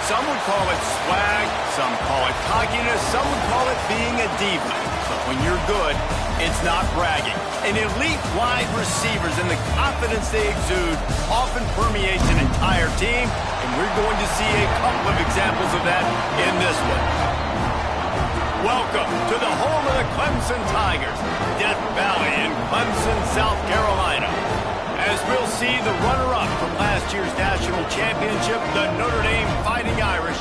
Some would call it swag, some call it cockiness, some would call it being a diva. But when you're good, it's not bragging. An elite wide receivers and the confidence they exude often permeates an entire team, and we're going to see a couple of examples of that in this one. Welcome to the home of the Clemson Tigers, Death Valley in Clemson, South Carolina. As we'll see the runner-up from last year's national championship, the Notre Dame Fighting Irish,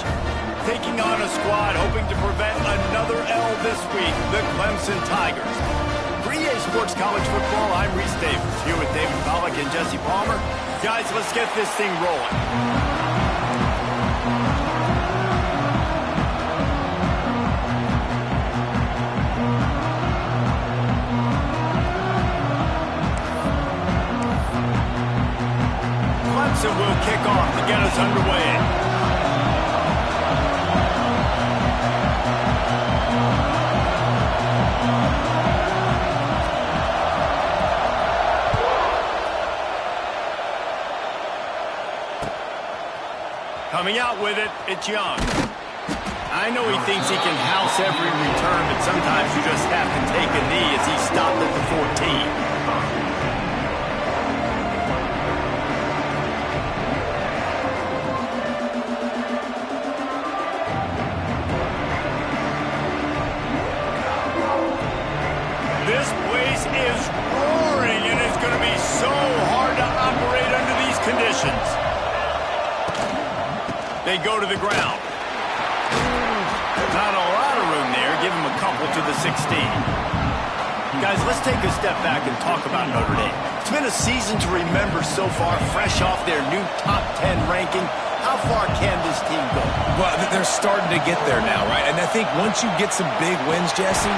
taking on a squad hoping to prevent another L this week, the Clemson Tigers. For EA Sports College Football, I'm Reese Davis, here with David Pollack and Jesse Palmer. Guys, let's get this thing rolling. Clemson will kick off to get us underway. Coming out with it, it's Young. I know he thinks he can house every return, but sometimes you just have to take a knee as he stopped at the 14. This place is roaring, and it's going to be so hard to operate under these conditions. They go to the ground. Not a lot of room there. Give him a couple to the 16. Guys, let's take a step back and talk about Notre Dame. It's been a season to remember so far, fresh off their new top 10 ranking. How far can this team go? Well, they're starting to get there now, right? And I think once you get some big wins, Jesse,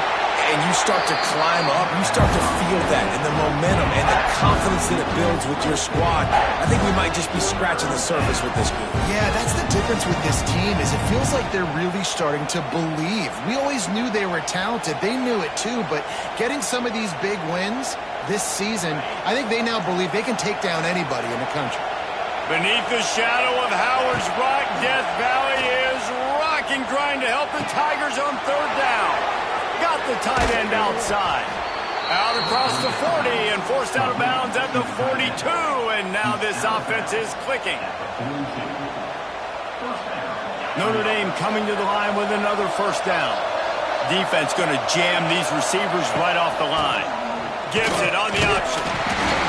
and you start to climb up, you start to feel that and the momentum and the confidence that it builds with your squad. I think we might just be scratching the surface with this group. Yeah, that's the difference with this team is it feels like they're really starting to believe. We always knew they were talented. They knew it too, but getting some of these big wins this season, I think they now believe they can take down anybody in the country. Beneath the shadow of Howard's Rock, Death Valley is rocking, trying to help the Tigers on third down. Got the tight end outside. Out across the 40 and forced out of bounds at the 42. And now this offense is clicking. Notre Dame coming to the line with another first down. Defense going to jam these receivers right off the line. Gives it on the option.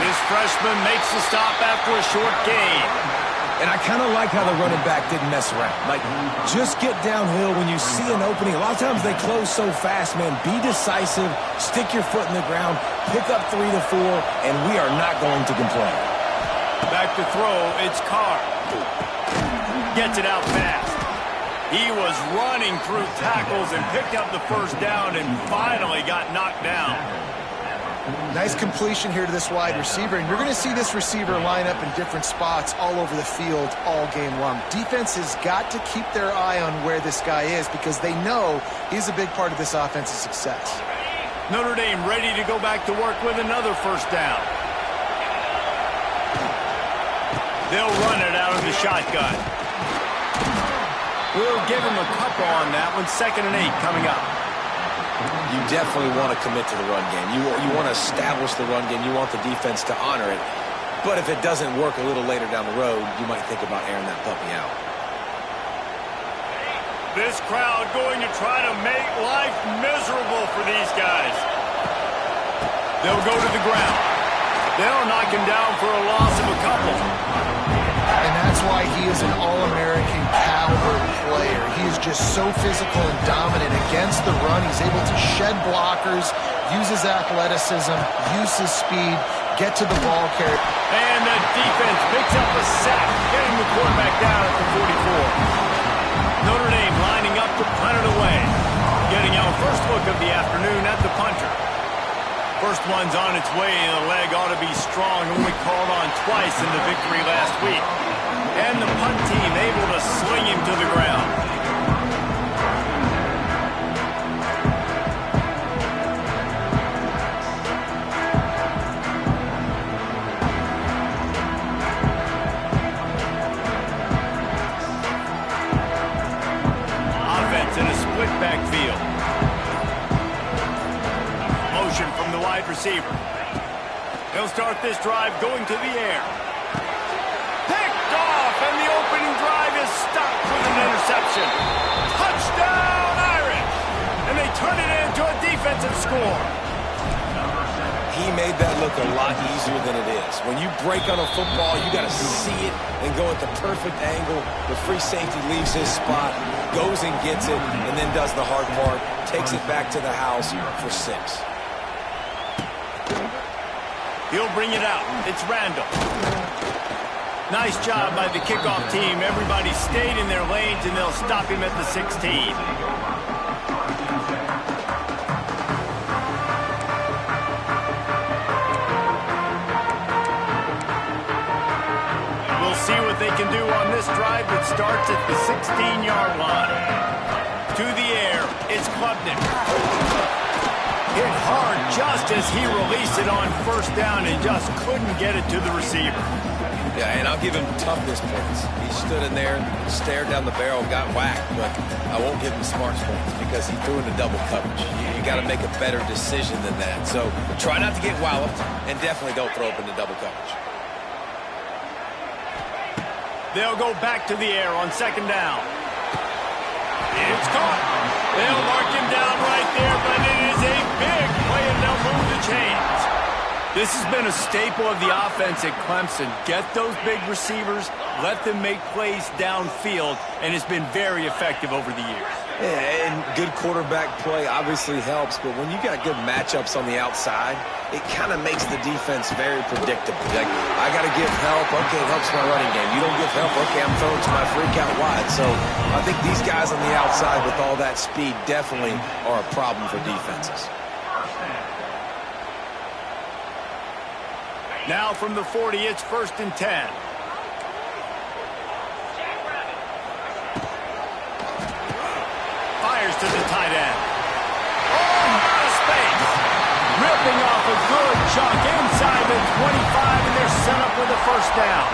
This freshman makes the stop after a short gain. And I kind of like how the running back didn't mess around. Like, just get downhill when you see an opening. A lot of times they close so fast, man. Be decisive, stick your foot in the ground, pick up 3 to 4, and we are not going to complain. Back to throw, it's Carr. Gets it out fast. He was running through tackles and picked up the first down and finally got knocked down. Nice completion here to this wide receiver, and you're going to see this receiver line up in different spots all over the field all game long. Defense has got to keep their eye on where this guy is because they know he's a big part of this offense's success. Notre Dame ready to go back to work with another first down. They'll run it out of the shotgun. We'll give him a couple on that one. 2nd and 8 coming up. You definitely want to commit to the run game. You want to establish the run game. You want the defense to honor it. But if it doesn't work a little later down the road, you might think about airing that puppy out. This crowd going to try to make life miserable for these guys. They'll go to the ground. They'll knock him down for a loss of a couple. And that's why he is an All-American caliber player. He is just so physical and dominant against the run. He's able to shed blockers, use his athleticism, use his speed, get to the ball carrier. And the defense picks up a sack, getting the quarterback down at the 44. Notre Dame lining up to punt it away. Getting our first look of the afternoon at the punter. First one's on its way, and the leg ought to be strong, only called on twice in the victory last week. And the punt team able to sling him to the ground. receiver. He'll start this drive going to the air. Picked off, and the opening drive is stopped with an interception. Touchdown, Irish! And they turn it into a defensive score. He made that look a lot easier than it is. When you break on a football, you got to see it and go at the perfect angle. The free safety leaves his spot, goes and gets it, and then does the hard part, takes it back to the house for 6. He'll bring it out. It's Randall. Nice job by the kickoff team. Everybody stayed in their lanes, and they'll stop him at the 16. See what they can do on this drive that starts at the 16-yard line. To the air, it's Klubnik. Hit hard just as he released it on first down and just couldn't get it to the receiver. Yeah, and I'll give him toughness points. He stood in there, stared down the barrel, got whacked, but I won't give him smarts points because he threw into double coverage. You got to make a better decision than that. So try not to get walloped, and definitely don't throw up into double coverage. They'll go back to the air on second down. It's caught. They'll mark him down right there, but it is a big play, and they'll move the chains. This has been a staple of the offense at Clemson. Get those big receivers, let them make plays downfield, and it's been very effective over the years. Yeah, and good quarterback play obviously helps, but when you got good matchups on the outside, it kind of makes the defense very predictable. Like, I got to give help. Okay, it helps my running game. You don't give help. Okay, I'm throwing to my freak out wide. So I think these guys on the outside with all that speed definitely are a problem for defenses. Now from the 40, it's 1st and 10. Fires to the tight end. Oh, out of space. Ripping off a good chunk inside the 25, and they're set up with a first down.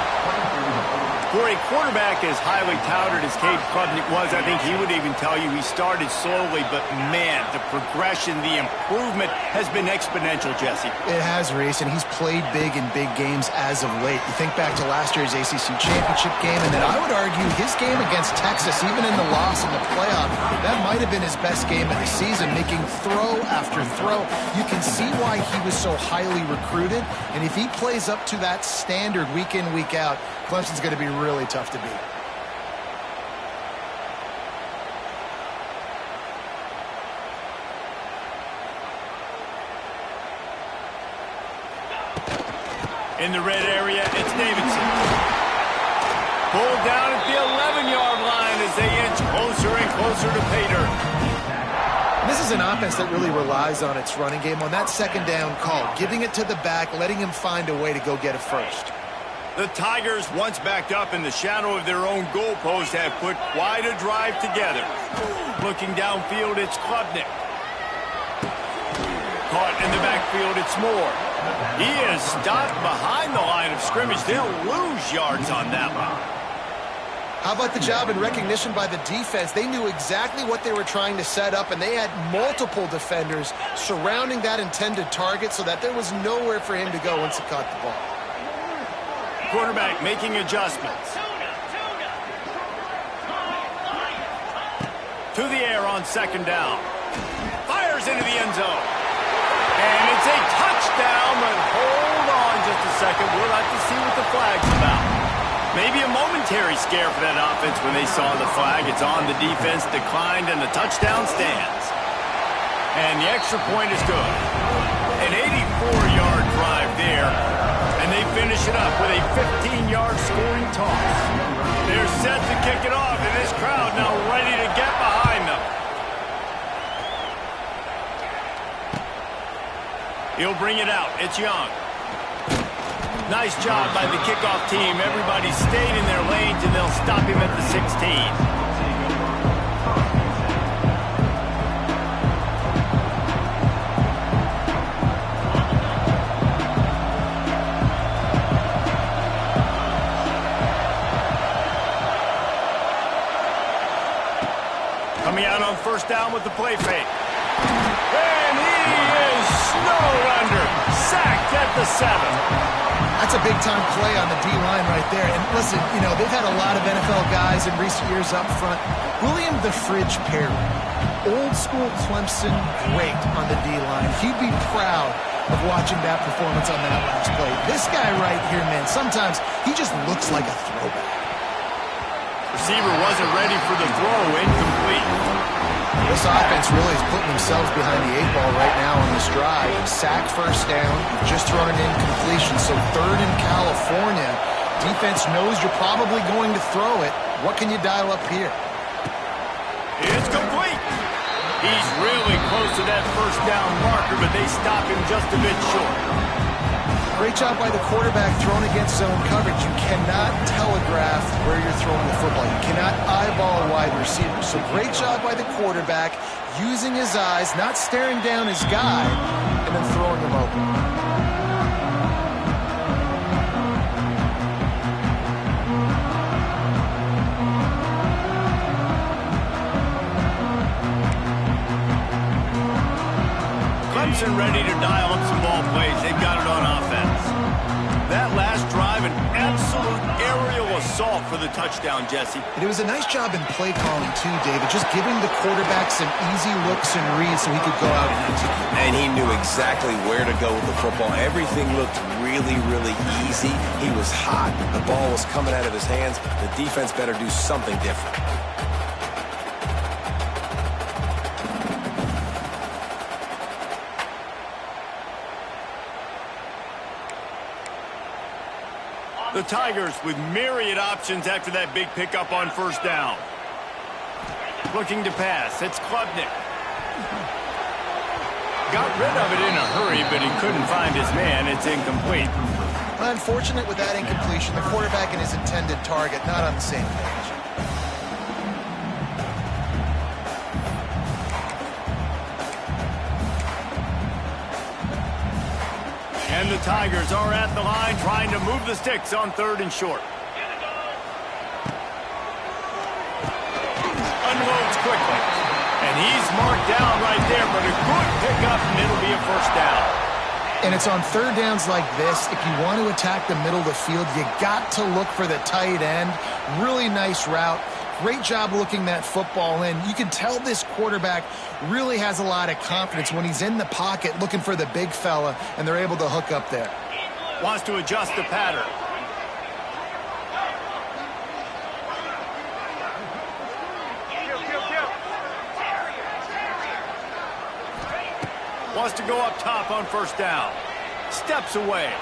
For a quarterback as highly touted as Cade Klubnik was, I think he would even tell you he started slowly, but man, the progression, the improvement has been exponential, Jesse. It has, Reese, and he's played big in big games as of late. You think back to last year's ACC championship game, and then I would argue his game against Texas, even in the loss in the playoff, that might have been his best game of the season, making throw after throw. You can see why he was so highly recruited, and if he plays up to that standard week in, week out, Clemson's going to be really tough to beat. In the red area, it's Davidson. Pulled down at the 11-yard line as they inch closer and closer to pay dirt. This is an offense that really relies on its running game on that second down call, giving it to the back, letting him find a way to go get a first. The Tigers, once backed up in the shadow of their own goalpost, have put quite a drive together. Looking downfield, it's Klubnik. Caught in the backfield, it's Moore. He is stopped behind the line of scrimmage. They'll lose yards on that one. How about the job and recognition by the defense? They knew exactly what they were trying to set up, and they had multiple defenders surrounding that intended target so that there was nowhere for him to go once he caught the ball. Quarterback making adjustments. To the air on second down. Fires into the end zone. And it's a touchdown, but hold on just a second. We'll have to see what the flag's about. Maybe a momentary scare for that offense when they saw the flag. It's on, the defense declined, and the touchdown stands. And the extra point is good. An 84-yard drive there. And they finish it up with a 15-yard scoring toss. They're set to kick it off, and this crowd now ready to get behind them. He'll bring it out. It's Young. Nice job by the kickoff team. Everybody stayed in their lanes, and they'll stop him at the 16. Coming out on first down with the play fake. And he is snowed under. the 7. That's a big-time play on the D-line right there. And listen, you know, they've had a lot of NFL guys in recent years up front. William the Fridge Perry, old-school Clemson great on the D-line. He'd be proud of watching that performance on that last play. This guy right here, man, sometimes he just looks like a throwback. Receiver wasn't ready for the throw, incomplete. This offense really is putting themselves behind the 8 ball right now on this drive. Sack, first down, you've just thrown an incompletion, so third in California. Defense knows you're probably going to throw it. What can you dial up here? It's complete. He's really close to that first down marker, but they stop him just a bit short. Great job by the quarterback thrown against zone coverage. You cannot telegraph where you're throwing the football. You cannot eyeball a wide receiver. So great job by the quarterback using his eyes, not staring down his guy, and then throwing him open. Clemson ready to dial up some ball plays. They've got it on offense. That last drive, an absolute aerial assault for the touchdown, Jesse. And it was a nice job in play calling too, David, just giving the quarterback some easy looks and reads so he could go out and execute. And he knew exactly where to go with the football. Everything looked really, really easy. He was hot. The ball was coming out of his hands. The defense better do something different. The Tigers with myriad options after that big pickup on first down. Looking to pass. It's Klubnik. Got rid of it in a hurry, but he couldn't find his man. It's incomplete. Unfortunate with that incompletion. The quarterback and his intended target not on the same page. And the Tigers are at the line trying to move the sticks on third and short. Unloads quickly. And he's marked down right there, but a good pickup, and it'll be a first down. And it's on third downs like this. If you want to attack the middle of the field, you got to look for the tight end. Really nice route. Great job looking that football in. You can tell this quarterback really has a lot of confidence when he's in the pocket looking for the big fella, and they're able to hook up there. Wants to adjust the pattern. Wants to go up top on first down. Steps away.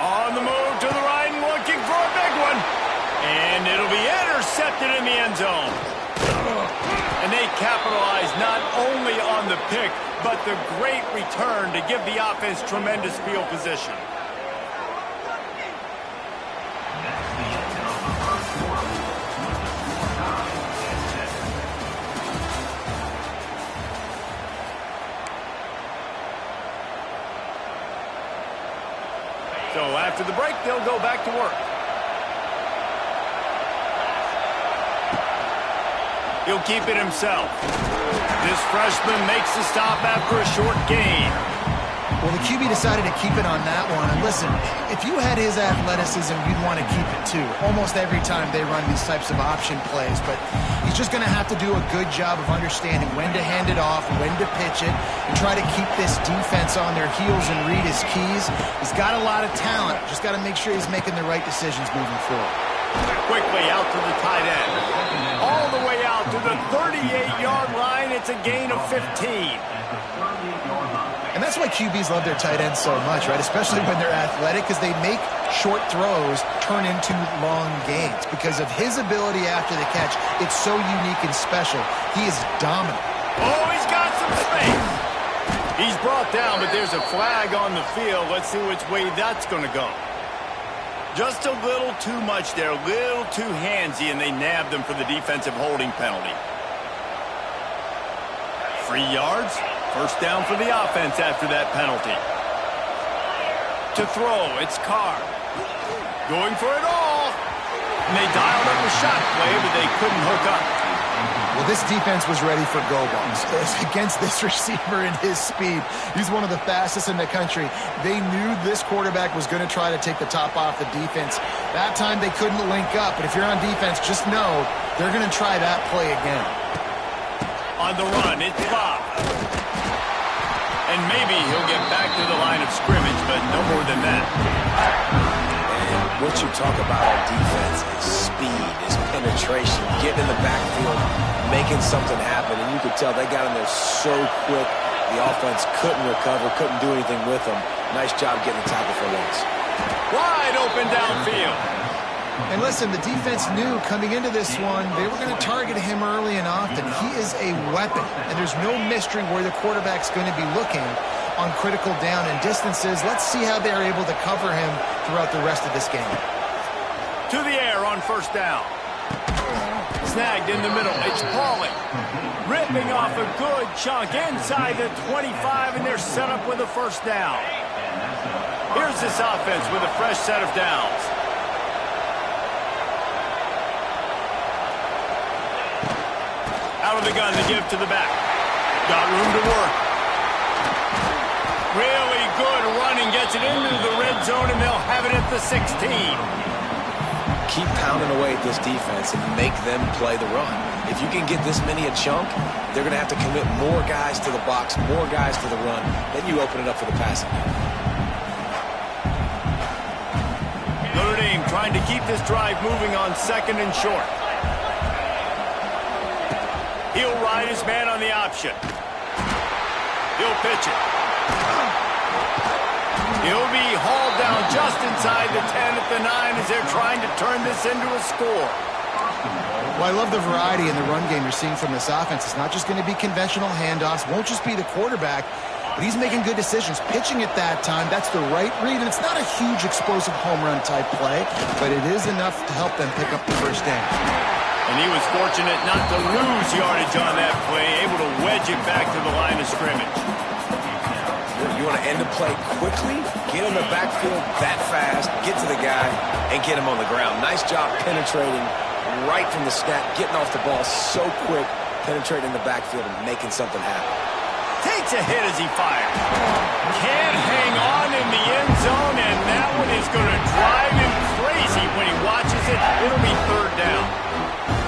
On the move to the right and looking for a big one. And it'll be intercepted in the end zone. And they capitalize not only on the pick, but the great return to give the offense tremendous field position. So after the break, they'll go back to work. He'll keep it himself. This freshman makes the stop after a short gain. Well, the QB decided to keep it on that one. And listen, if you had his athleticism, you'd want to keep it too. Almost every time they run these types of option plays. But he's just going to have to do a good job of understanding when to hand it off, when to pitch it, and try to keep this defense on their heels and read his keys. He's got a lot of talent. Just got to make sure he's making the right decisions moving forward. Quickly out to the tight end. All the way out to the 38-yard line. It's a gain of 15. And that's why QBs love their tight ends so much, right? Especially when they're athletic, because they make short throws turn into long gains. Because of his ability after the catch, it's so unique and special. He is dominant. Oh, he's got some space. He's brought down, but there's a flag on the field. Let's see which way that's going to go. Just a little too much there, a little too handsy, and they nabbed him for the defensive holding penalty. 3 yards, first down for the offense after that penalty. To throw, it's Carr. Going for it all. And they dialed up a shot play, but they couldn't hook up. Well, this defense was ready for go-balls. Against this receiver and his speed, he's one of the fastest in the country. They knew this quarterback was going to try to take the top off the defense. That time they couldn't link up, but if you're on defense, just know they're going to try that play again. On the run, it's Bob. And maybe he'll get back to the line of scrimmage, but no more than that. And what you talk about on defense is speed, is penetration, getting in the backfield, making something happen. And you could tell they got in there so quick, the offense couldn't recover, couldn't do anything with them. Nice job getting the tackle for loss. Wide open downfield. And listen, the defense knew coming into this one, they were going to target him early and often. He is a weapon, and there's no mystery where the quarterback's going to be looking on critical down and distances. Let's see how they're able to cover him throughout the rest of this game. To the air on first down. Snagged in the middle. It's Pauling. Ripping off a good chunk inside the 25, and they're set up with a first down. Here's this offense with a fresh set of downs. Out of the gun to give to the back. Got room to work. Really good running. Gets it into the red zone, and they'll have it at the 16. Keep pounding away at this defense and make them play the run. If you can get this many a chunk, they're going to have to commit more guys to the box, more guys to the run. Then you open it up for the passing game. Notre Dame trying to keep this drive moving on second and short. He'll ride his man on the option. He'll pitch it. He'll be hauled down just inside the 10 at the 9 as they're trying to turn this into a score. Well, I love the variety in the run game you're seeing from this offense. It's not just going to be conventional handoffs. Won't just be the quarterback, but he's making good decisions. Pitching at that time, that's the right read, and it's not a huge explosive home run type play, but it is enough to help them pick up the first down. And he was fortunate not to lose yardage on that play, able to wedge it back to the line of scrimmage. You want to end the play quickly, get in the backfield that fast, get to the guy, and get him on the ground. Nice job penetrating right from the snap, getting off the ball so quick, penetrating the backfield and making something happen. Takes a hit as he fires. Can't hang on in the end zone, and that one is going to drive him crazy when he watches it. It'll be third down.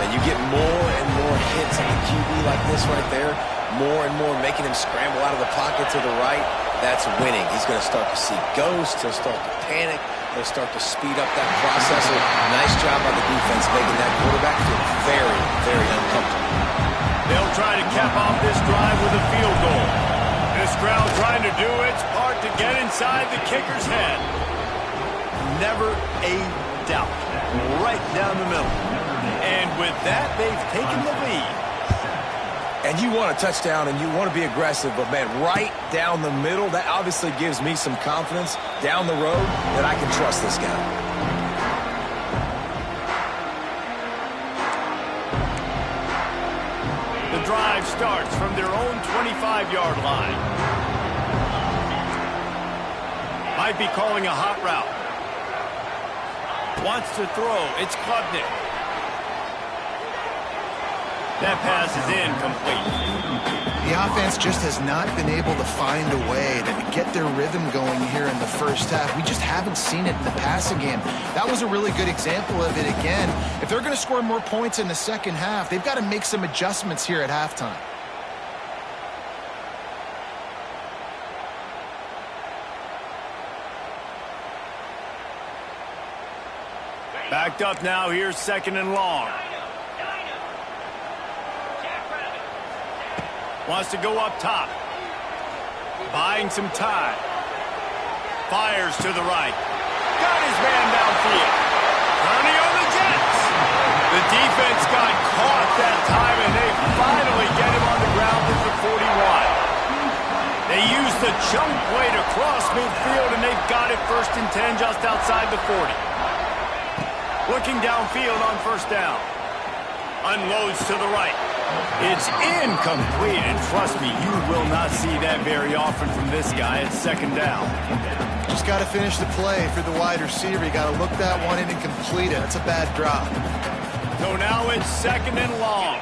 And you get more and more hits on the QB like this right there, more and more making him scramble out of the pocket to the right. That's winning. He's going to start to see ghosts. He'll start to panic. He'll start to speed up that processor. Nice job by the defense making that quarterback feel very, very uncomfortable. They'll try to cap off this drive with a field goal. This crowd trying to do its part to get inside the kicker's head. Never a doubt. Right down the middle. And with that, they've taken the lead. And you want a touchdown and you want to be aggressive, but man, right down the middle, that obviously gives me some confidence down the road that I can trust this guy. The drive starts from their own 25-yard line. Might be calling a hot route. Wants to throw. It's Klubnik. That pass is incomplete. The offense just has not been able to find a way to get their rhythm going here in the first half. We just haven't seen it in the passing game. That was a really good example of it again. If they're going to score more points in the second half, they've got to make some adjustments here at halftime. Backed up now. Here's second and long. Wants to go up top. Buying some time. Fires to the right. Got his man downfield. Turning on the Jets. The defense got caught that time, and they finally get him on the ground at the 41. They used the chunk play to cross midfield, and they've got it first and 10 just outside the 40. Looking downfield on first down. Unloads to the right. It's incomplete, and trust me, you will not see that very often from this guy at second down. Just got to finish the play for the wide receiver. You got to look that one in and complete it. That's a bad drop. So now it's second and long.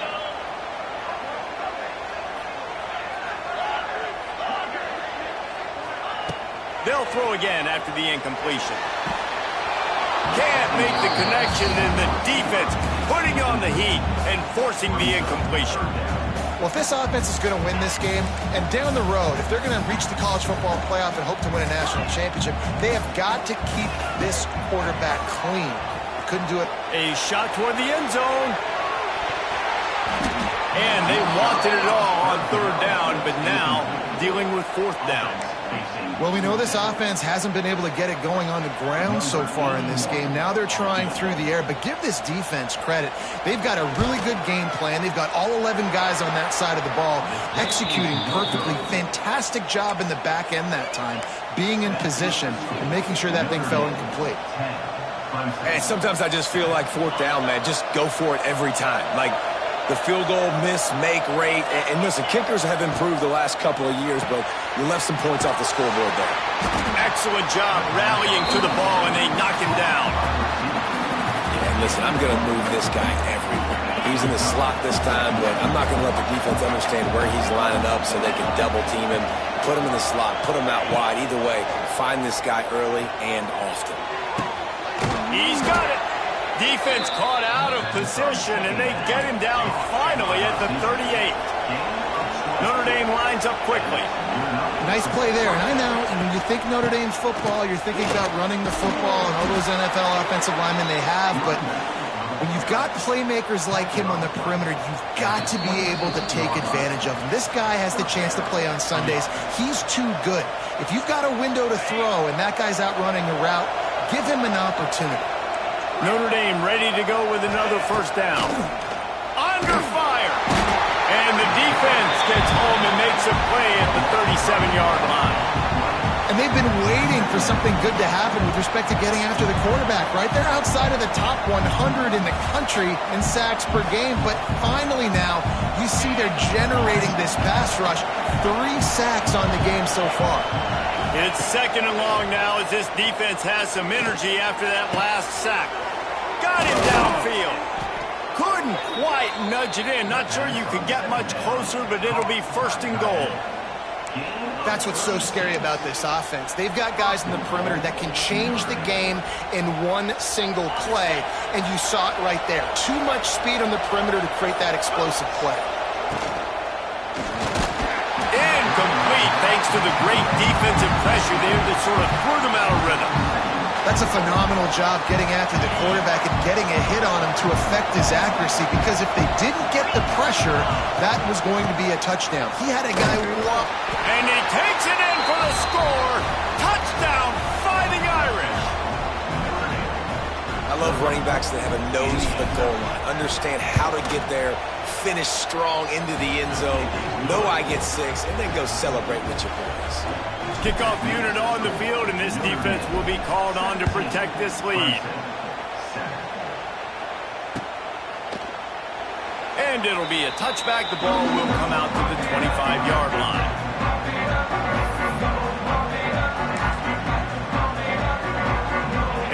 They'll throw again after the incompletion. Can't make the connection, and the defense putting on the heat and forcing the incompletion. Well, if this offense is going to win this game, and down the road, if they're going to reach the college football playoff and hope to win a national championship, they have got to keep this quarterback clean. Couldn't do it. A shot toward the end zone. And they wanted it all on third down, but now dealing with fourth down. Well, we know this offense hasn't been able to get it going on the ground so far in this game. Now they're trying through the air, but give this defense credit. They've got a really good game plan. They've got all 11 guys on that side of the ball executing perfectly. Fantastic job in the back end that time, being in position and making sure that thing fell incomplete. And sometimes I just feel like fourth down, man, just go for it every time. Like, the field goal miss-make rate. And listen, kickers have improved the last couple of years, but you left some points off the scoreboard there. Excellent job rallying to the ball, and they knock him down. Yeah, and listen, I'm going to move this guy everywhere. He's in the slot this time, but I'm not going to let the defense understand where he's lining up so they can double-team him, put him in the slot, put him out wide. Either way, find this guy early and often. He's got it. Defense caught out of position, and they get him down finally at the 38. Notre Dame lines up quickly. Nice play there. And I know when you think Notre Dame football, you're thinking about running the football and all those NFL offensive linemen they have, but when you've got playmakers like him on the perimeter, you've got to be able to take advantage of him. This guy has the chance to play on Sundays. He's too good. If you've got a window to throw and that guy's out running a route, give him an opportunity. Notre Dame ready to go with another first down. Under fire. And the defense gets home and makes a play at the 37-yard line. And they've been waiting for something good to happen with respect to getting after the quarterback, right? They're outside of the top 100 in the country in sacks per game, but finally now you see they're generating this pass rush. 3 sacks on the game so far. It's second and long now as this defense has some energy after that last sack. Got him downfield. Couldn't quite nudge it in. Not sure you could get much closer, but it'll be first and goal. That's what's so scary about this offense. They've got guys in the perimeter that can change the game in one single play, and you saw it right there. Too much speed on the perimeter to create that explosive play. Incomplete thanks to the great defensive pressure there that sort of threw them out of rhythm. That's a phenomenal job getting after the quarterback and getting a hit on him to affect his accuracy, because if they didn't get the pressure, that was going to be a touchdown. He had a guy walk. And he takes it in for the score. Touchdown, Fighting Irish. I love running backs that have a nose for the goal line, understand how to get there, finish strong into the end zone, know I get 6, and then go celebrate with your boys. Kickoff unit on the field, and this defense will be called on to protect this lead. And it'll be a touchback. The ball will come out to the 25-yard line.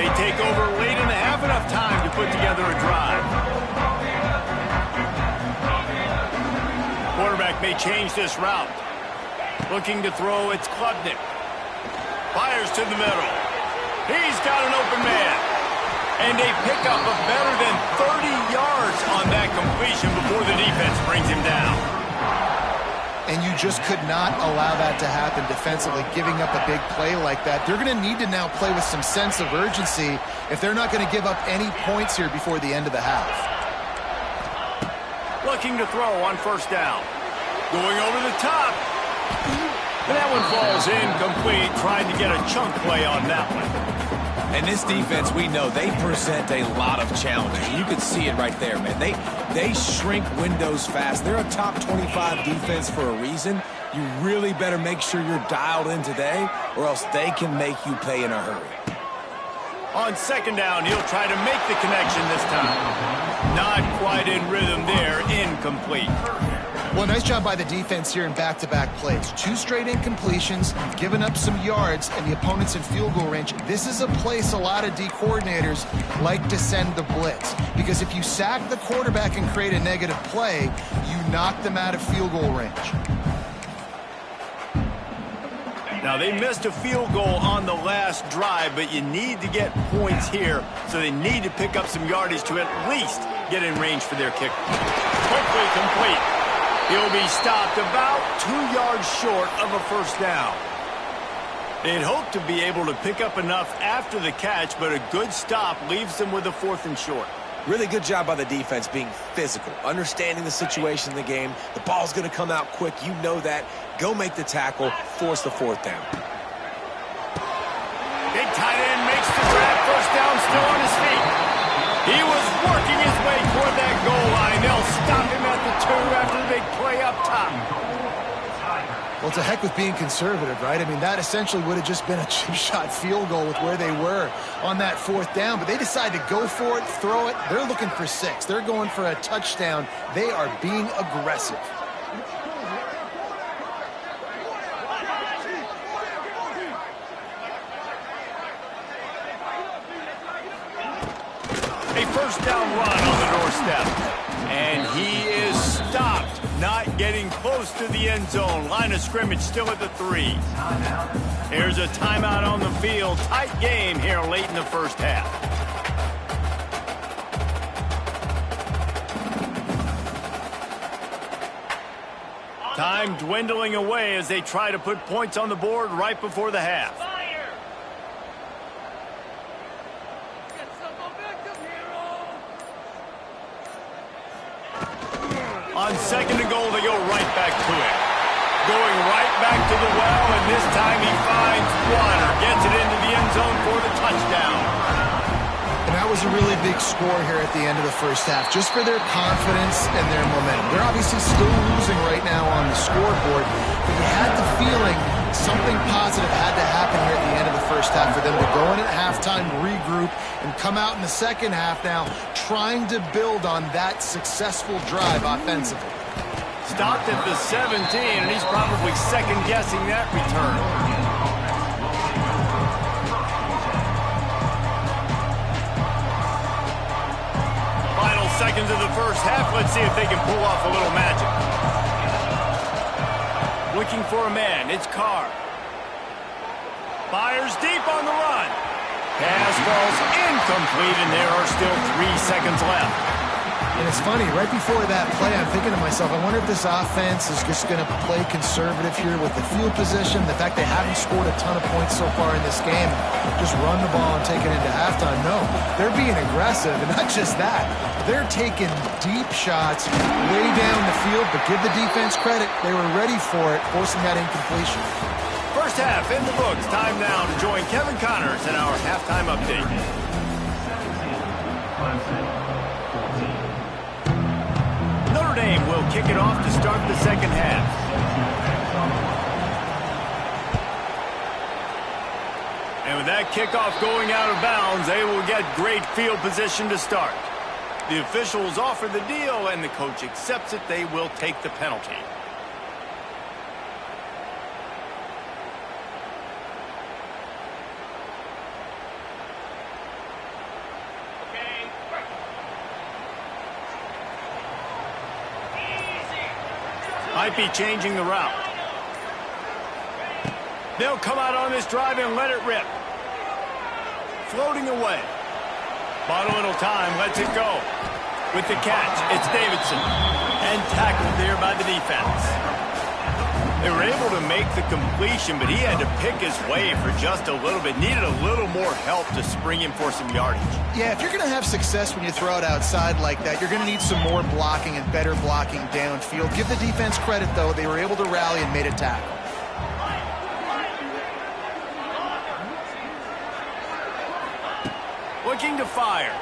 They take over late in the half, enough time to put together a drive. Quarterback may change this route. Looking to throw, it's Klubnik. Fires to the middle. He's got an open man. And they pick up a better than 30 yards on that completion before the defense brings him down. And you just could not allow that to happen defensively, giving up a big play like that. They're going to need to now play with some sense of urgency if they're not going to give up any points here before the end of the half. Looking to throw on first down. Going over the top. And that one falls incomplete, trying to get a chunk play on that one. And this defense, we know, they present a lot of challenges. You can see it right there, man. They shrink windows fast. They're a top 25 defense for a reason. You really better make sure you're dialed in today, or else they can make you pay in a hurry. On second down, he'll try to make the connection this time. Not quite in rhythm there, incomplete. Well, nice job by the defense here in back-to-back plays. 2 straight incompletions, giving up some yards, and the opponent's in field goal range. This is a place a lot of D coordinators like to send the blitz, because if you sack the quarterback and create a negative play, you knock them out of field goal range. Now, they missed a field goal on the last drive, but you need to get points here, so they need to pick up some yardage to at least get in range for their kick. Quickly complete. He'll be stopped about 2 yards short of a first down. They'd hope to be able to pick up enough after the catch, but a good stop leaves them with a 4th and short. Really good job by the defense being physical, understanding the situation in the game. The ball's going to come out quick. You know that. Go make the tackle, force the 4th down. Big tight end makes the grab, first down, still on his feet. He was working his way toward that goal line. They'll stop him at the 2 after the big play up top. Well, to heck with being conservative, right? I mean, that essentially would have just been a chip shot field goal with where they were on that 4th down. But they decide to go for it, throw it. They're looking for 6. They're going for a touchdown. They are being aggressive. A first down run on the doorstep. And he is stopped, not getting close to the end zone. Line of scrimmage still at the 3. Here's a timeout on the field. Tight game here late in the first half. Time dwindling away as they try to put points on the board right before the half. On 2nd and goal, they go right back to it. Going right back to the well, and this time he finds water. Gets it into the end zone for the touchdown. And that was a really big score here at the end of the first half, just for their confidence and their momentum. They're obviously still losing right now on the scoreboard, but you had the feeling something positive had to happen here at the end of the first half for them to go in at halftime, regroup, and come out in the second half now trying to build on that successful drive offensively. Stopped at the 17, and he's probably second-guessing that return. Final seconds of the first half. Let's see if they can pull off a little magic. Looking for a man. It's Carr. Fires deep on the run. Pass falls incomplete, and there are still 3 seconds left. And it's funny, right before that play, I'm thinking to myself, I wonder if this offense is just going to play conservative here with the field position, the fact they haven't scored a ton of points so far in this game, just run the ball and take it into halftime. No, they're being aggressive, and not just that. They're taking deep shots way down the field, but give the defense credit. They were ready for it, forcing that incompletion. First half in the books. Time now to join Kevin Connors in our halftime update. Notre Dame will kick it off to start the second half. And with that kickoff going out of bounds, they will get great field position to start. The officials offer the deal, and the coach accepts it. They will take the penalty. Might be changing the route. They'll come out on this drive and let it rip. Floating away. Bought a little time, lets it go. With the catch, it's Davidson. And tackled there by the defense. They were able to make the completion, but he had to pick his way for just a little bit. Needed a little more help to spring him for some yardage. Yeah, if you're going to have success when you throw it outside like that, you're going to need some more blocking and better blocking downfield. Give the defense credit, though. They were able to rally and made a tackle. Looking to fire.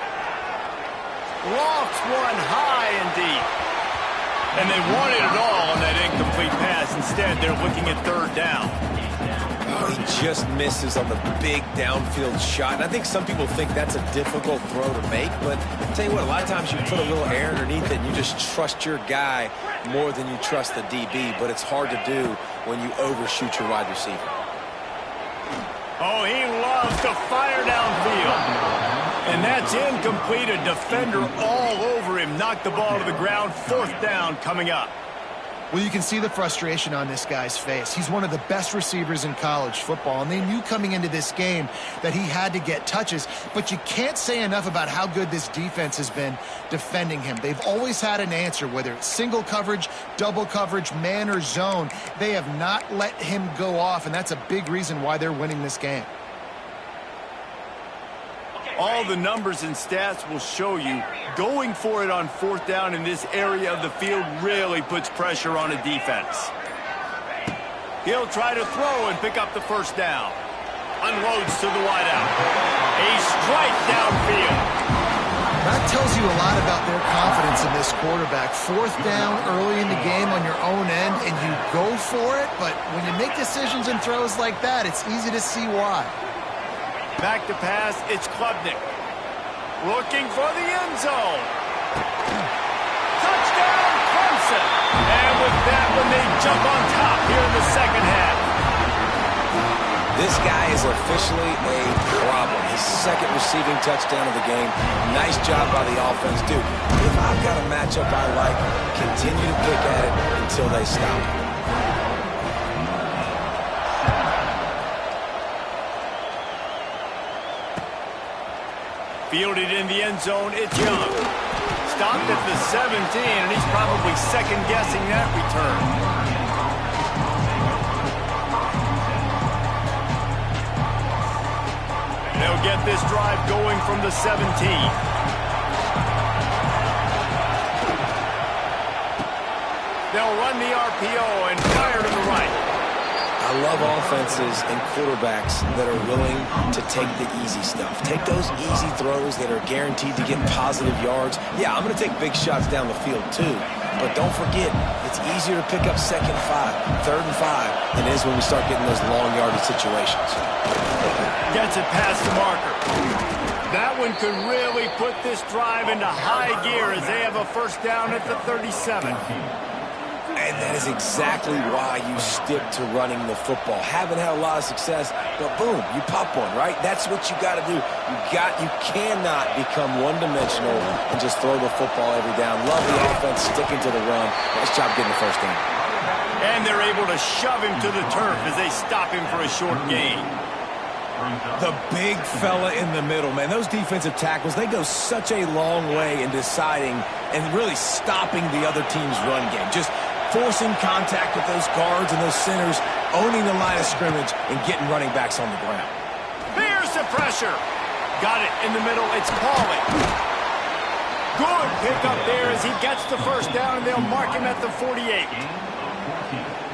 Lofts one high and deep. And they wanted it all on that incomplete pass. Instead, they're looking at third down. Oh, he just misses on the big downfield shot. And I think some people think that's a difficult throw to make, but I'll tell you what, a lot of times you put a little air underneath it and you just trust your guy more than you trust the DB, but it's hard to do when you overshoot your wide receiver. Oh, he loves to fire downfield. And that's incomplete. A defender all over him. Knocked the ball to the ground. Fourth down coming up. Well, you can see the frustration on this guy's face. He's one of the best receivers in college football, and they knew coming into this game that he had to get touches, but you can't say enough about how good this defense has been defending him. They've always had an answer, whether it's single coverage, double coverage, man or zone. They have not let him go off, and that's a big reason why they're winning this game. All the numbers and stats will show you going for it on fourth down in this area of the field really puts pressure on a defense. He'll try to throw and pick up the first down. Unloads to the wideout. A strike downfield. That tells you a lot about their confidence in this quarterback. Fourth down early in the game on your own end, and you go for it, but when you make decisions and throws like that, it's easy to see why. Back to pass, it's Klubnik. Looking for the end zone. Touchdown, Clemson. And with that one, they jump on top here in the second half. This guy is officially a problem. His second receiving touchdown of the game. Nice job by the offense. Dude, if I've got a matchup I like, continue to pick at it until they stop. Fielded in the end zone, it's Young. Stopped at the 17, and he's probably second-guessing that return. They'll get this drive going from the 17. They'll run the RPO and fire to the right. I love offenses and quarterbacks that are willing to take the easy stuff. Take those easy throws that are guaranteed to get positive yards. Yeah, I'm going to take big shots down the field too. But don't forget, it's easier to pick up second 5, third and 5 than it is when we start getting those long yardage situations. Gets it past the marker. That one could really put this drive into high gear as they have a first down at the 37. And that is exactly why you stick to running the football. Haven't had a lot of success, but boom, you pop one, right? That's what you got to do. You cannot become one-dimensional and just throw the football every down. Love the offense, sticking to the run. Nice job getting the first down. And they're able to shove him to the turf as they stop him for a short gain. The big fella in the middle, man. Those defensive tackles, they go such a long way in deciding and really stopping the other team's run game. Just forcing contact with those guards and those centers, owning the line of scrimmage, and getting running backs on the ground. Here's the pressure. Got it in the middle. It's Pauly. Good pick up there as he gets the first down, and they'll mark him at the 48.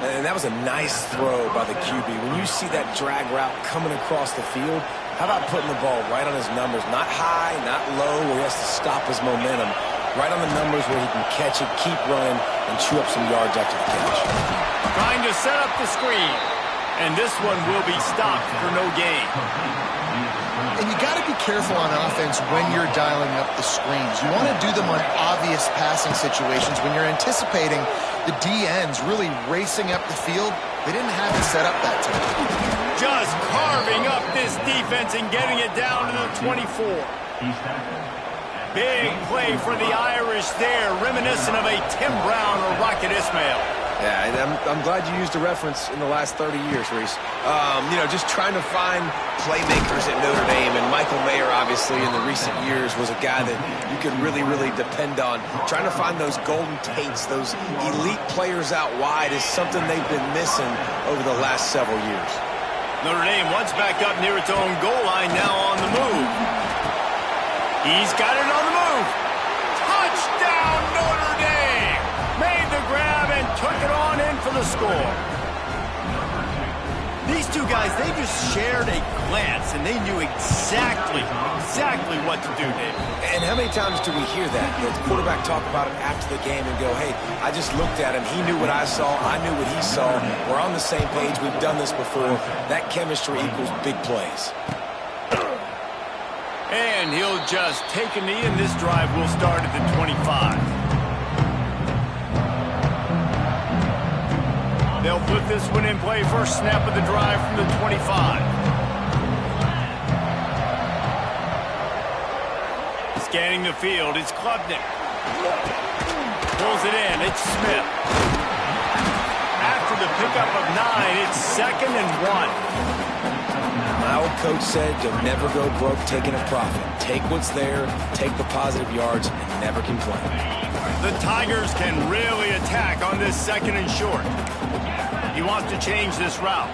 And that was a nice throw by the QB. When you see that drag route coming across the field, how about putting the ball right on his numbers? Not high, not low, where he has to stop his momentum. Right on the numbers where he can catch it, keep running, and chew up some yards after the catch. Trying to set up the screen. And this one will be stopped for no gain. And you got to be careful on offense when you're dialing up the screens. You want to do them on obvious passing situations when you're anticipating the DNs really racing up the field. They didn't have it set up that time. Just carving up this defense and getting it down to the 24. Big play for the Irish there, reminiscent of a Tim Brown or Rocket Ismail. Yeah, and I'm glad you used a reference in the last 30 years, Reese. You know, just trying to find playmakers at Notre Dame, and Michael Mayer, obviously, in the recent years, was a guy that you could really, really depend on. Trying to find those golden Tates, those elite players out wide is something they've been missing over the last several years. Notre Dame once back up near its own goal line, now on the move. He's got it on the move. Touchdown, Notre Dame! Made the grab and took it on in for the score. These two guys, they just shared a glance, and they knew exactly what to do, Dave. And how many times do we hear that? The quarterback talk about it after the game and go, hey, I just looked at him. He knew what I saw. I knew what he saw. We're on the same page. We've done this before. That chemistry equals big plays. And he'll just take a knee, and this drive will start at the 25. They'll put this one in play. First snap of the drive from the 25. Scanning the field, it's Klubnik. Pulls it in, it's Smith. the pickup of 9. It's 2nd and 1. My old coach said you'll never go broke taking a profit. Take what's there, take the positive yards, and never complain. The Tigers can really attack on this 2nd and short. He wants to change this route.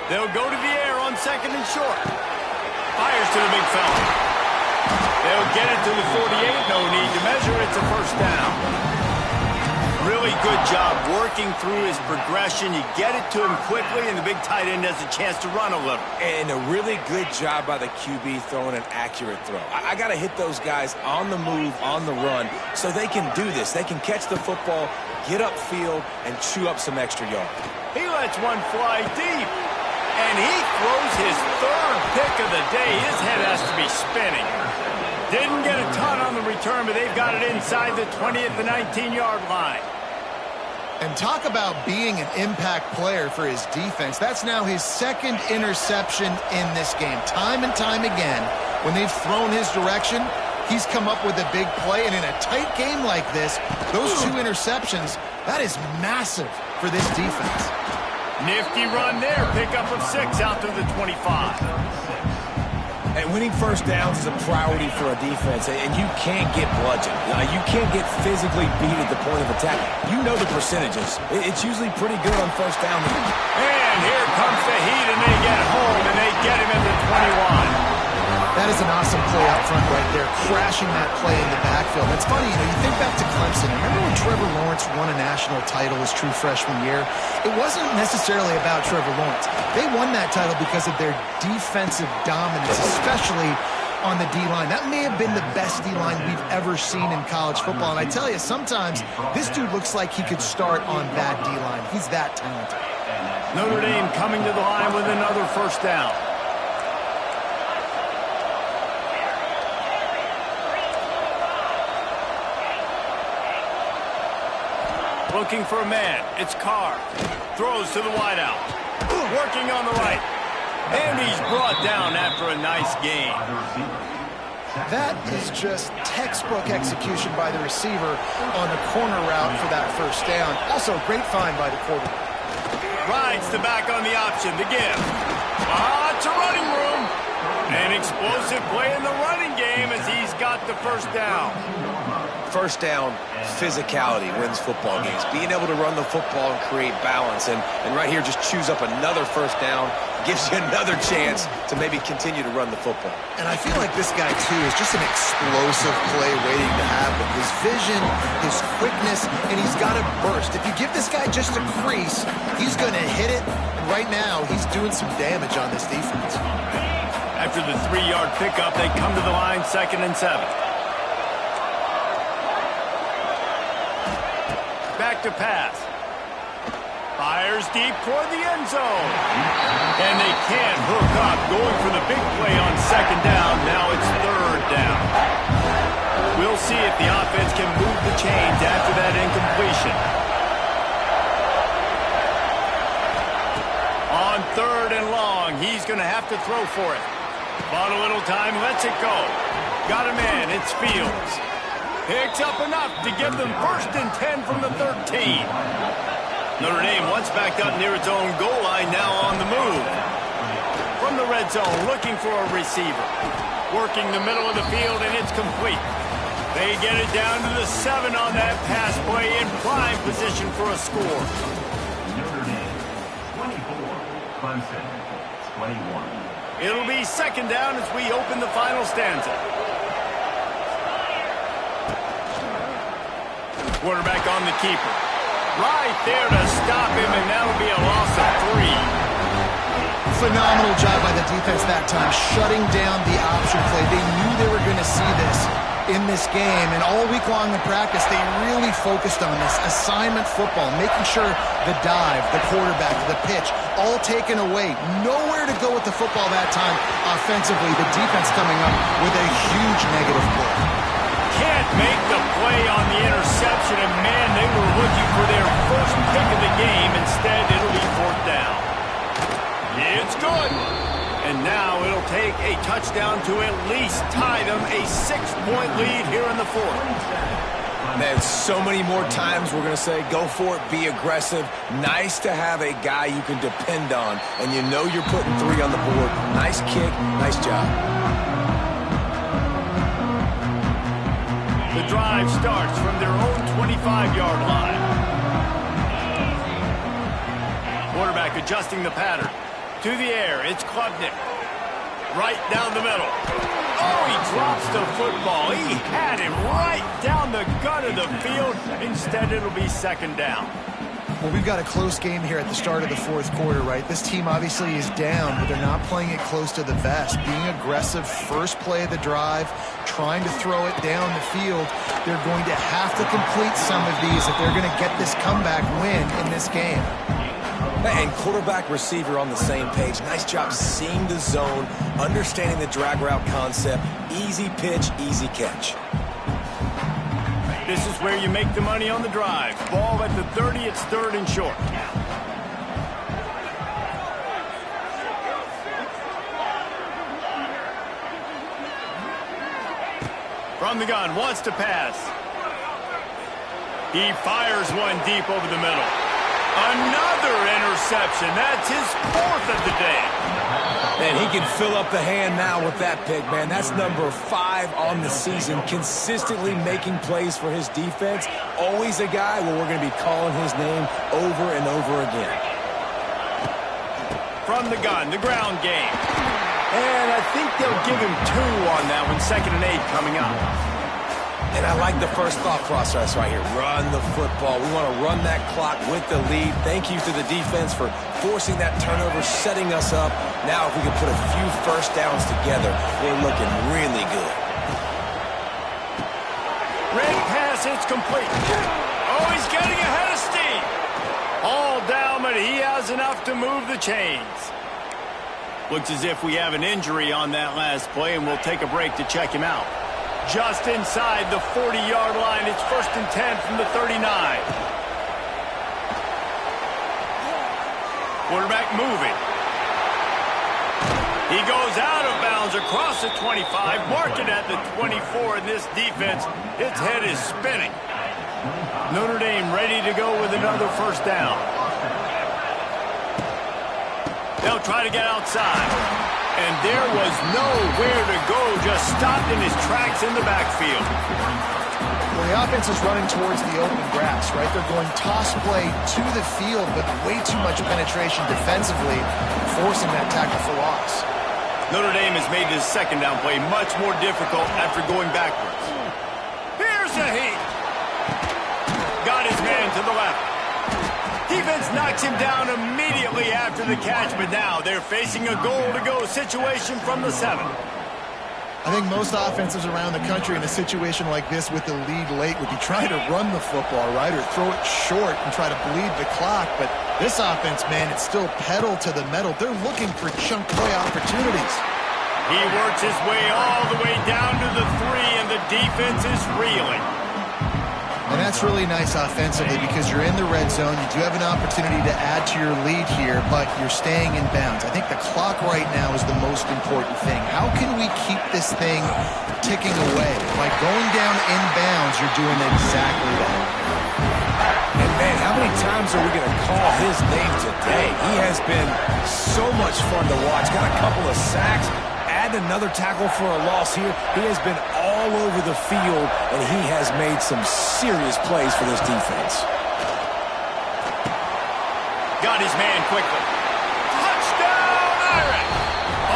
They'll go to the air on 2nd and short. Fires to the big fella. They'll get it to the 48. No need to measure. It's a first down. Really good job working through his progression. You get it to him quickly, and the big tight end has a chance to run a little. And a really good job by the QB throwing an accurate throw. I got to hit those guys on the move, on the run, so they can do this. They can catch the football, get upfield, and chew up some extra yards. He lets one fly deep, and he throws his 3rd pick of the day. His head has to be spinning. Didn't get a ton on the return, but they've got it inside the 20 at the 19-yard line. And talk about being an impact player for his defense. That's now his 2nd interception in this game. Time and time again, when they've thrown his direction, he's come up with a big play. And in a tight game like this, those 2 interceptions, that is massive for this defense. Nifty run there. Pickup of 6 out to the 25. And winning first downs is a priority for a defense, and you can't get bludgeoned. You can't get physically beat at the point of attack. You know the percentages. It's usually pretty good on first down. And here comes the heat, and they get home, and they get him at the 21. That is an awesome play out front right there, crashing that play in the backfield. It's funny, you think back to Clemson. Remember when Trevor Lawrence won a national title his true freshman year? It wasn't necessarily about Trevor Lawrence. They won that title because of their defensive dominance, especially on the D-line. That may have been the best D-line we've ever seen in college football. And I tell you, sometimes this dude looks like he could start on that D-line. He's that talented. Notre Dame coming to the line with another first down. Looking for a man. It's Carr. Throws to the wideout. Working on the right. And he's brought down after a nice gain. That is just textbook execution by the receiver on the corner route for that first down. Also, great find by the quarterback. Rides the back on the option. The give. It's a running room. An explosive play in the running game as he's got the first down. First down, physicality wins football games. Being able to run the football and create balance. And right here, just chews up another first down. Gives you another chance to maybe continue to run the football. And I feel like this guy, too, is just an explosive play waiting to happen. His vision, his quickness, and he's got a burst. If you give this guy just a crease, he's going to hit it. And right now, he's doing some damage on this defense. After the 3-yard pickup, they come to the line 2nd and 7. Back to pass. Fires deep toward the end zone. And they can't hook up. Going for the big play on 2nd down. Now it's 3rd down. We'll see if the offense can move the chains after that incompletion. On 3rd and long, he's going to have to throw for it. Bought a little time, lets it go. Got a man, it's Fields. Picks up enough to give them 1st and 10 from the 13. Notre Dame once backed up near its own goal line, now on the move. From the red zone, looking for a receiver. Working the middle of the field, and it's complete. They get it down to the 7 on that pass play in prime position for a score. Notre Dame, 24, Clemson, 21. It'll be 2nd down as we open the final stanza. Quarterback on the keeper. Right there to stop him, and that'll be a loss of 3. Phenomenal job by the defense that time, shutting down the option play. They knew they were going to see this in this game, and all week long in practice, they really focused on this assignment football, making sure the dive, the quarterback, the pitch, all taken away. Nowhere to go with the football that time offensively. The defense coming up with a huge negative play. Can't make the play on the interception, and man, they were looking for their first pick of the game. Instead, it'll be 4th down. It's good. And now it'll take a touchdown to at least tie them a 6-point lead here in the fourth. Man, so many more times we're going to say, go for it, be aggressive. Nice to have a guy you can depend on, and you know you're putting 3 on the board. Nice kick, nice job. The drive starts from their own 25-yard line. Quarterback adjusting the pattern. To the air, it's Klubnik. Right down the middle. Oh, he drops the football. He had him right down the gut of the field. Instead, it'll be second down. Well, we've got a close game here at the start of the fourth quarter, right? This team obviously is down, but they're not playing it close to the vest. Being aggressive, first play of the drive, trying to throw it down the field. They're going to have to complete some of these if they're going to get this comeback win in this game. And quarterback receiver on the same page. Nice job seeing the zone, understanding the drag route concept. Easy pitch, easy catch. This is where you make the money on the drive. Ball at the 30, it's 3rd and short. From the gun, wants to pass. He fires one deep over the middle. Another interception. That's his 4th of the day. And he can fill up the hand now with that pick, man. That's number 5 on the season, consistently making plays for his defense. Always a guy where we're going to be calling his name over and over again. From the gun, the ground game. And I think they'll give him 2 on that one, 2nd and 8 coming up. And I like the first thought process right here. Run the football. We want to run that clock with the lead. Thank you to the defense for forcing that turnover, setting us up. Now if we can put a few first downs together, we're looking really good. Red pass, it's complete. Oh, he's getting ahead of steam. All down, but he has enough to move the chains. Looks as if we have an injury on that last play, and we'll take a break to check him out. Just inside the 40-yard line. It's 1st and 10 from the 39. Quarterback moving. He goes out of bounds across the 25, mark it at the 24, and this defense, its head is spinning. Notre Dame ready to go with another first down. They'll try to get outside. And there was nowhere to go, just stopped in his tracks in the backfield. Well, the offense is running towards the open grass, right? They're going toss play to the field, but way too much penetration defensively, forcing that tackle for loss. Notre Dame has made this second down play much more difficult after going backwards. Here's a heat. Got his man to the left. Defense knocks him down immediately after the catch, but now they're facing a goal-to-go situation from the 7. I think most offenses around the country in a situation like this with the lead late would be trying to run the football, right, or throw it short and try to bleed the clock. But this offense, man, it's still pedal to the metal. They're looking for chunk play opportunities. He works his way all the way down to the 3, and the defense is reeling. And that's really nice offensively because you're in the red zone. You do have an opportunity to add to your lead here, but you're staying in bounds. I think the clock right now is the most important thing. How can we keep this thing ticking away? By going down in bounds, you're doing exactly that. And, man, how many times are we going to call his name today? He has been so much fun to watch. Got a couple of sacks. Add another tackle for a loss here. He has been all over the field, and he has made some serious plays for this defense. Got his man quickly. Touchdown, Irish!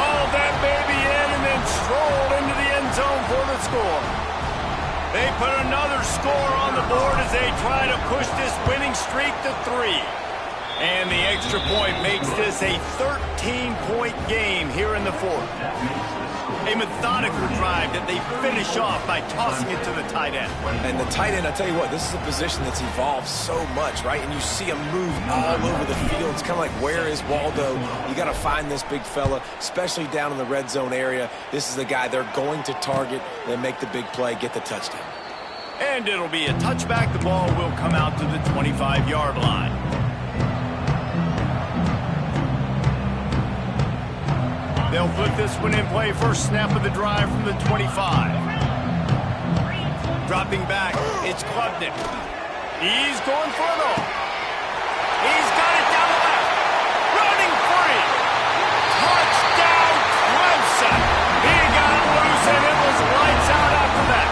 All that baby in and then strolled into the end zone for the score. They put another score on the board as they try to push this winning streak to 3. And the extra point makes this a 13-point game here in the fourth. A methodical drive that they finish off by tossing it to the tight end. And the tight end, I tell you what, this is a position that's evolved so much, right? And you see him move all over the field. It's kind of like, where is Waldo? You got to find this big fella, especially down in the red zone area. This is the guy they're going to target. They make the big play, get the touchdown. And it'll be a touchback. The ball will come out to the 25-yard line. They'll put this one in play. First snap of the drive from the 25. Dropping back, it's Klubnik. He's going for it all. He's got it down the left. Running free. Touchdown, Clemson. He got it loose, and it was lights out after that.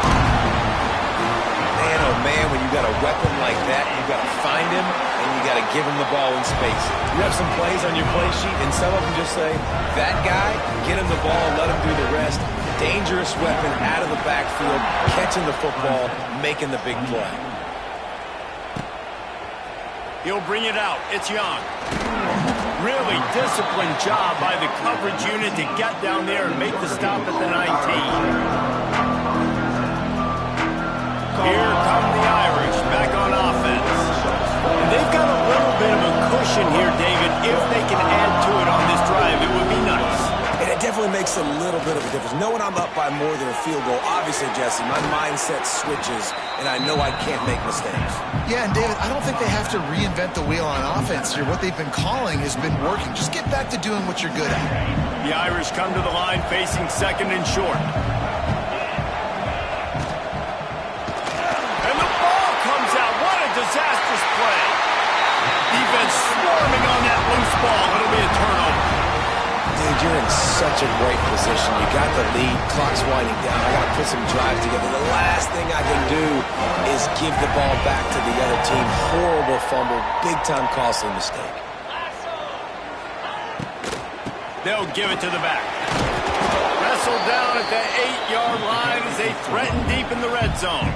Man, oh man, when you got a weapon like that, you got to find him, and you got to give him the ball in space. You have some plays on your play sheet, and some of them just say, that guy, get him the ball, let him do the rest. Dangerous weapon out of the backfield, catching the football, making the big play. He'll bring it out. It's Young. Really disciplined job by the coverage unit to get down there and make the stop at the 19. Here come the Irish back on offense. And they've got a little bit of a cushion here, David. If they can add to it on this drive, it would be nice. And it definitely makes a little bit of a difference. Knowing I'm up by more than a field goal, obviously, Jesse, my mindset switches, and I know I can't make mistakes. Yeah, and David, I don't think they have to reinvent the wheel on offense here. What they've been calling has been working. Just get back to doing what you're good at. The Irish come to the line facing second and short. And the ball comes out. What a disastrous play. Defense swarming on that loose ball. It'll be a turnover. Dude, you're in such a great position. You got the lead. Clock's winding down. I got to put some drives together. The last thing I can do is give the ball back to the other team. Horrible fumble. Big-time costly mistake. They'll give it to the back. Wrestled down at the 8-yard line as they threaten deep in the red zone.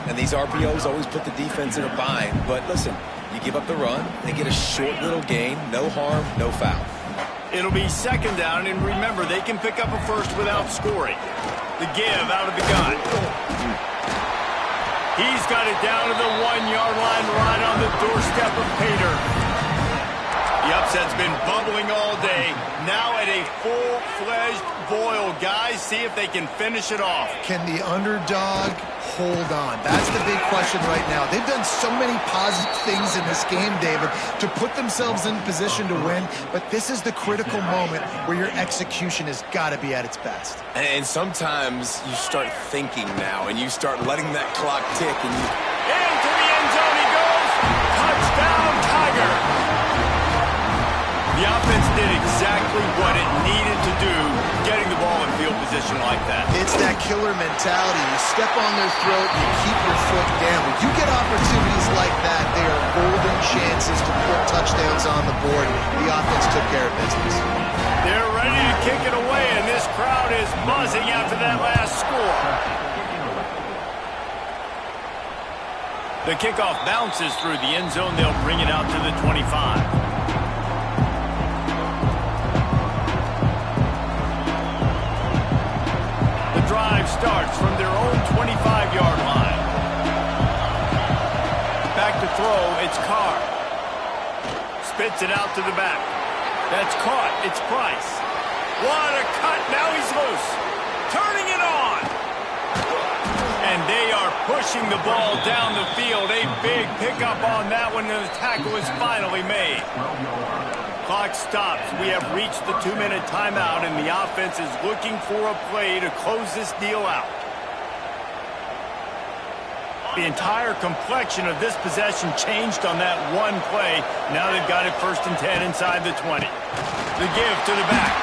And these RPOs always put the defense in a bind. But listen, you give up the run, they get a short little gain. No harm, no foul. It'll be second down, and remember, they can pick up a first without scoring. The give out of the gun. He's got it down to the 1-yard line, right on the doorstep of Pater. The upset's been bubbling all day. Now at a full-fledged boil. Guys, see if they can finish it off. Can the underdog hold on? That's the big question right now. They've done so many positive things in this game, David, to put themselves in position to win, but this is the critical moment where your execution has got to be at its best. And sometimes you start thinking now, and you start letting that clock tick, and you... Into the end zone he goes! Touchdown, Tiger! The offense did exactly what it needed to do, getting the ball in field position like that. It's that killer mentality. You step on their throat, you keep your foot down. When you get opportunities like that, they are golden chances to put touchdowns on the board. The offense took care of business. They're ready to kick it away, and this crowd is buzzing after that last score. The kickoff bounces through the end zone. They'll bring it out to the 25. Drive starts from their own 25-yard line. Back to throw, it's Carr. Spits it out to the back. That's caught, it's Price. What a cut, now he's loose. Turning it on. And they are pushing the ball down the field. A big pickup on that one, and the tackle is finally made. Clock stops. We have reached the 2-minute timeout, and the offense is looking for a play to close this deal out. The entire complexion of this possession changed on that one play. Now they've got it 1st and 10 inside the 20. The give to the back.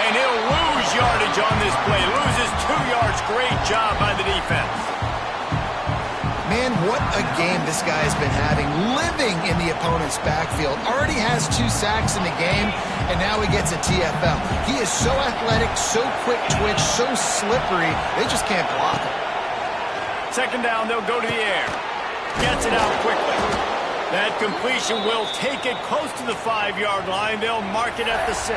And he'll lose yardage on this play. Loses 2 yards. Great job by the defense. Man, what a game this guy has been having, living in the opponent's backfield. Already has 2 sacks in the game, and now he gets a TFL. He is so athletic, so quick twitch, so slippery, they just can't block him. Second down, they'll go to the air. Gets it out quickly. That completion will take it close to the 5-yard line. They'll mark it at the 6.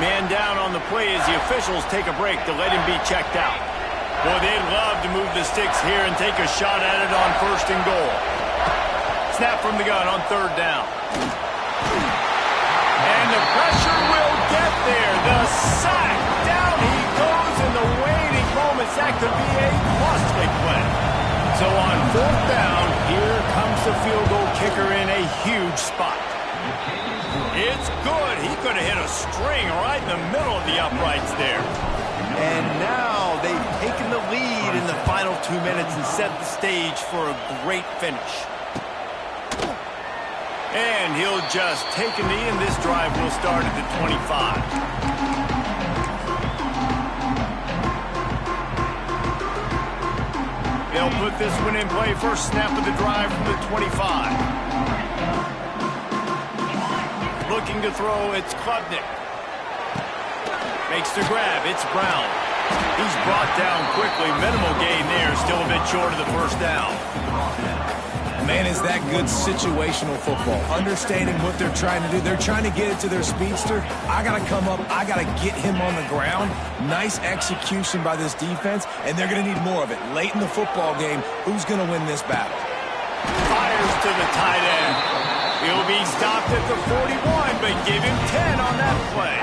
Man down on the play as the officials take a break to let him be checked out. Boy, they'd love to move the sticks here and take a shot at it on 1st and goal. Snap from the gun on 3rd down. And the pressure will get there. The sack. Down he goes in the waning moments. That could be a costly play. So on 4th down, here comes the field goal kicker in a huge spot. It's good. He could have hit a string right in the middle of the uprights there. And now they've taken the lead in the final 2 minutes and set the stage for a great finish. And he'll just take a knee, and this drive will start at the 25. They'll put this one in play. First snap of the drive from the 25. Looking to throw, it's Klubnik. Makes the grab, it's Brown. He's brought down quickly. Minimal gain there, still a bit short of the first down. Man, is that good situational football. Understanding what they're trying to do. They're trying to get it to their speedster. I got to come up. I got to get him on the ground. Nice execution by this defense, and they're going to need more of it. Late in the football game, who's going to win this battle? Fires to the tight end. He'll be stopped at the 41, but give him 10 on that play.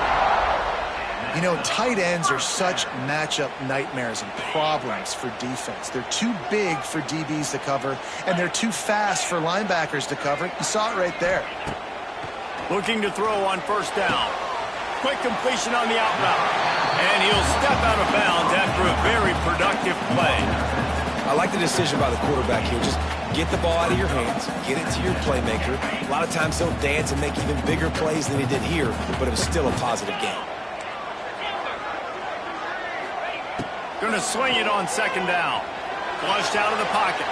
You know, tight ends are such matchup nightmares and problems for defense. They're too big for DBs to cover, and they're too fast for linebackers to cover. You saw it right there. Looking to throw on first down. Quick completion on the out route. And he'll step out of bounds after a very productive play. I like the decision by the quarterback here. Just get the ball out of your hands, get it to your playmaker. A lot of times he'll dance and make even bigger plays than he did here, but it was still a positive game. Going to swing it on second down. Flushed out of the pocket.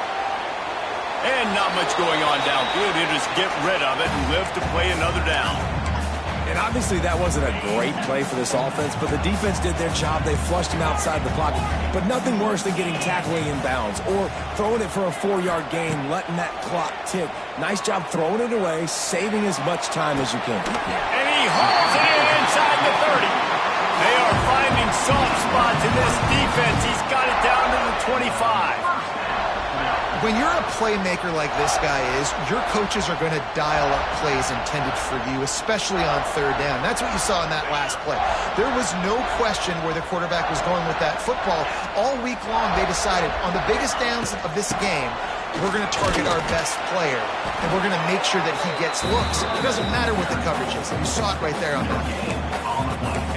And not much going on downfield. He'll just get rid of it and live to play another down. And obviously that wasn't a great play for this offense, but the defense did their job. They flushed him outside the pocket. But nothing worse than getting tackling in bounds or throwing it for a 4-yard gain, letting that clock tick. Nice job throwing it away, saving as much time as you can. And he hauls it in inside the 30. They are finding soft spots in this defense. He's got it down to the 25. When you're a playmaker like this guy is, your coaches are going to dial up plays intended for you, especially on third down. That's what you saw in that last play. There was no question where the quarterback was going with that football. All week long, they decided on the biggest downs of this game, we're going to target our best player, and we're going to make sure that he gets looks. It doesn't matter what the coverage is. You saw it right there on that game.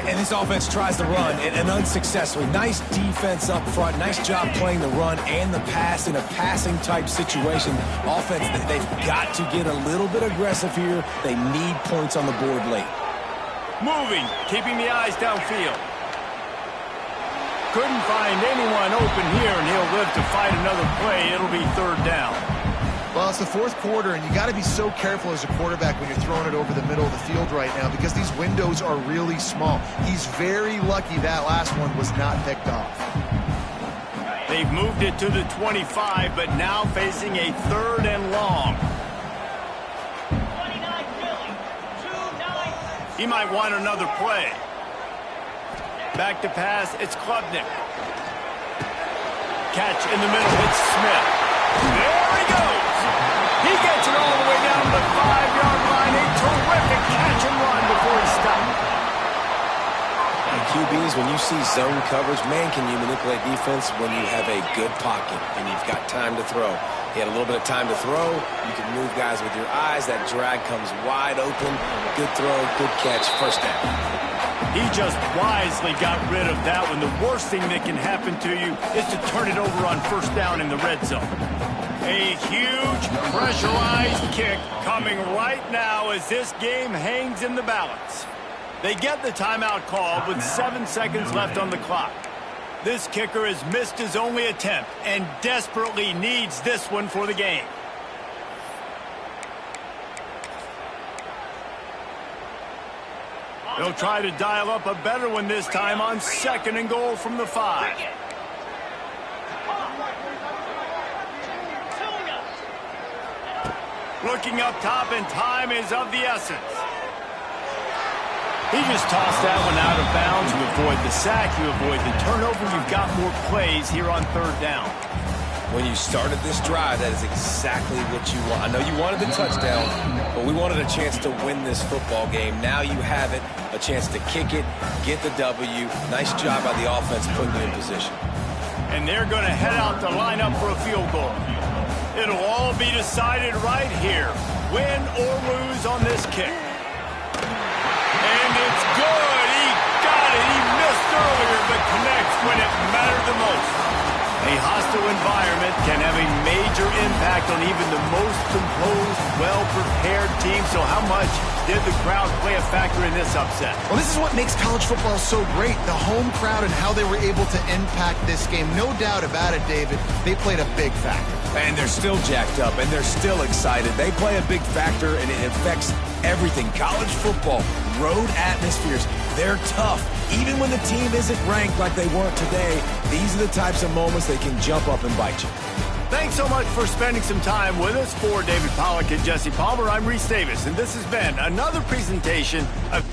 And this offense tries to run, and unsuccessfully. Nice defense up front. Nice job playing the run and the pass in a passing-type situation. Offense, they've got to get a little bit aggressive here. They need points on the board late. Moving, keeping the eyes downfield. Couldn't find anyone open here, and he'll live to fight another play. It'll be third down. Well, it's the fourth quarter, and you got to be so careful as a quarterback when you're throwing it over the middle of the field right now because these windows are really small. He's very lucky that last one was not picked off. They've moved it to the 25, but now facing a third and long. He might want another play. Back to pass, it's Klubnik. Catch in the middle, it's Smith. There he goes. He gets it all the way down to the 5-yard line. A terrific catch and run before he stopped. And QBs, when you see zone coverage, man, can you manipulate defense when you have a good pocket and you've got time to throw. He had a little bit of time to throw. You can move guys with your eyes. That drag comes wide open. Good throw, good catch, first down. He just wisely got rid of that one. The worst thing that can happen to you is to turn it over on first down in the red zone. A huge pressurized kick coming right now as this game hangs in the balance. They get the timeout called with 7 seconds left on the clock. This kicker has missed his only attempt and desperately needs this one for the game. They'll try to dial up a better one this time on 2nd and goal from the 5. Looking up top, and time is of the essence. He just tossed that one out of bounds. You avoid the sack, you avoid the turnover. You've got more plays here on third down. When you started this drive, that is exactly what you want. I know you wanted the touchdown, but we wanted a chance to win this football game. Now you have it, a chance to kick it, get the W. Nice job by the offense putting you in position. And they're going to head out to line up for a field goal. It'll all be decided right here, win or lose on this kick. And it's good. He got it. He missed earlier, but connects when it mattered the most. A hostile environment can have a major impact on even the most composed, well-prepared team. So how much did the crowd play a factor in this upset? Well, this is what makes college football so great, the home crowd and how they were able to impact this game. No doubt about it, David. They played a big factor. And they're still jacked up, and they're still excited. They play a big factor, and it affects everything. College football, road atmospheres, they're tough. Even when the team isn't ranked like they weren't today, these are the types of moments they can jump up and bite you. Thanks so much for spending some time with us. For David Pollack and Jesse Palmer, I'm Reese Davis, and this has been another presentation of